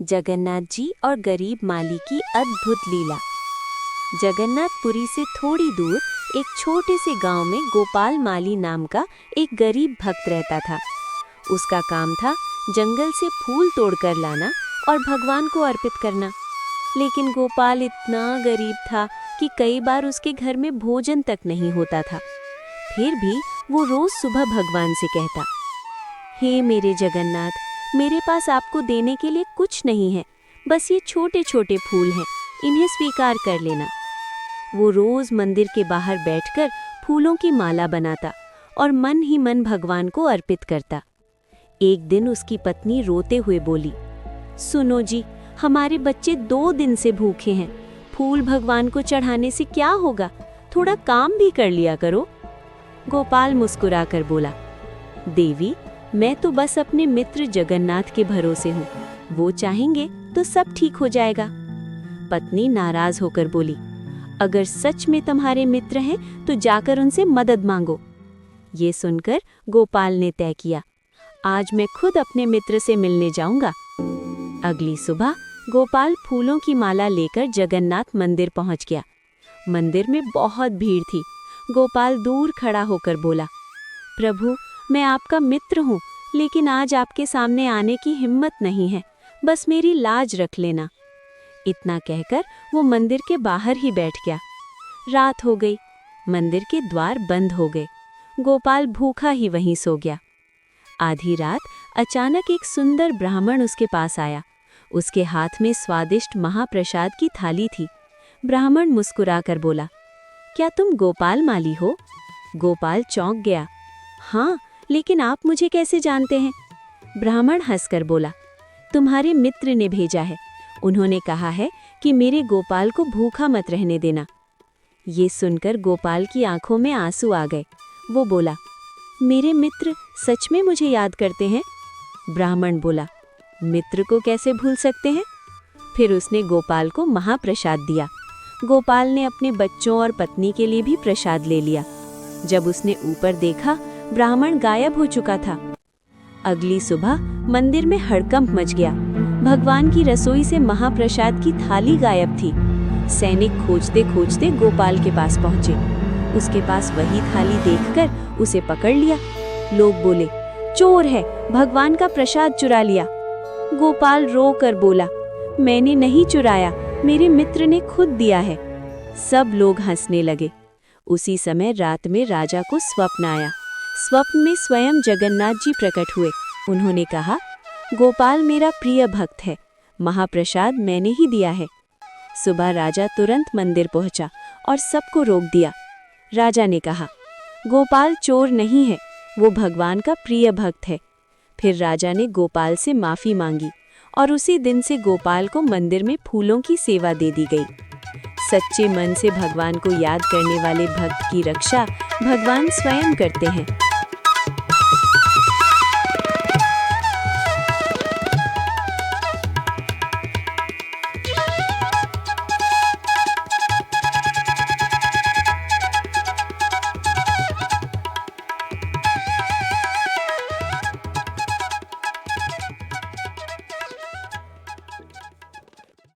जगन्नाथ जी और गरीब माली की अद्भुत लीला। जगन्नाथपुरी से थोड़ी दूर एक छोटे से गांव में गोपाल माली नाम का एक गरीब भक्त रहता था। उसका काम था जंगल से फूल तोड़कर लाना और भगवान को अर्पित करना। लेकिन गोपाल इतना गरीब था कि कई बार उसके घर में भोजन तक नहीं होता था। फिर भी वो रोज सुबह भगवान से कहता, हे मेरे जगन्नाथ, मेरे पास आपको देने के लिए कुछ नहीं है, बस ये छोटे छोटे फूल हैं, इन्हें स्वीकार कर लेना। वो रोज मंदिर के बाहर बैठकर फूलों की माला बनाता और मन ही मन भगवान को अर्पित करता। एक दिन उसकी पत्नी रोते हुए बोली, सुनो जी, हमारे बच्चे 2 दिन से भूखे हैं, फूल भगवान को चढ़ाने से क्या होगा, थोड़ा काम भी कर लिया करो। गोपाल मुस्कुराकर बोला, देवी, मैं तो बस अपने मित्र जगन्नाथ के भरोसे हूँ, वो चाहेंगे तो सब ठीक हो जाएगा। पत्नी नाराज होकर बोली, अगर सच में तुम्हारे मित्र हैं तो जाकर उनसे मदद मांगो। ये सुनकर गोपाल ने तय किया, आज मैं खुद अपने मित्र से मिलने जाऊंगा। अगली सुबह गोपाल फूलों की माला लेकर जगन्नाथ मंदिर पहुंच गया। मंदिर में बहुत भीड़ थी। गोपाल दूर खड़ा होकर बोला, प्रभु, मैं आपका मित्र हूँ, लेकिन आज आपके सामने आने की हिम्मत नहीं है, बस मेरी लाज रख लेना। इतना कहकर वो मंदिर के बाहर ही बैठ गया। रात हो गई, मंदिर के द्वार बंद हो गए। गोपाल भूखा ही वहीं सो गया। आधी रात अचानक एक सुंदर ब्राह्मण उसके पास आया। उसके हाथ में स्वादिष्ट महाप्रसाद की थाली थी। ब्राह्मण मुस्कुराकर बोला, क्या तुम गोपाल माली हो? गोपाल चौंक गया। हाँ, लेकिन आप मुझे कैसे जानते हैं? ब्राह्मण हंसकर बोला, तुम्हारे मित्र ने भेजा है, उन्होंने कहा है कि मेरे गोपाल को भूखा मत रहने देना। ये सुनकर गोपाल की आंखों में आंसू आ गए। वो बोला, मेरे मित्र सच में मुझे याद करते हैं? ब्राह्मण बोला, मित्र को कैसे भूल सकते हैं? फिर उसने गोपाल को महाप्रसाद दिया। गोपाल ने अपने बच्चों और पत्नी के लिए भी प्रसाद ले लिया। जब उसने ऊपर देखा, ब्राह्मण गायब हो चुका था। अगली सुबह मंदिर में हड़कंप मच गया। भगवान की रसोई से महाप्रसाद की थाली गायब थी। सैनिक खोजते खोजते गोपाल के पास पहुंचे। उसके पास वही थाली देखकर उसे पकड़ लिया। लोग बोले, चोर है, भगवान का प्रसाद चुरा लिया। गोपाल रो कर बोला, मैंने नहीं चुराया, मेरे मित्र ने खुद दिया है। सब लोग हंसने लगे। उसी समय रात में राजा को स्वप्न आया। स्वप्न में स्वयं जगन्नाथ जी प्रकट हुए। उन्होंने कहा, गोपाल मेरा प्रिय भक्त है, महाप्रसाद मैंने ही दिया है। सुबह राजा तुरंत मंदिर पहुंचा और सबको रोक दिया। राजा ने कहा, गोपाल चोर नहीं है, वो भगवान का प्रिय भक्त है। फिर राजा ने गोपाल से माफी मांगी और उसी दिन से गोपाल को मंदिर में फूलों की सेवा दे दी गई। सच्चे मन से भगवान को याद करने वाले भक्त की रक्षा भगवान स्वयं करते हैं।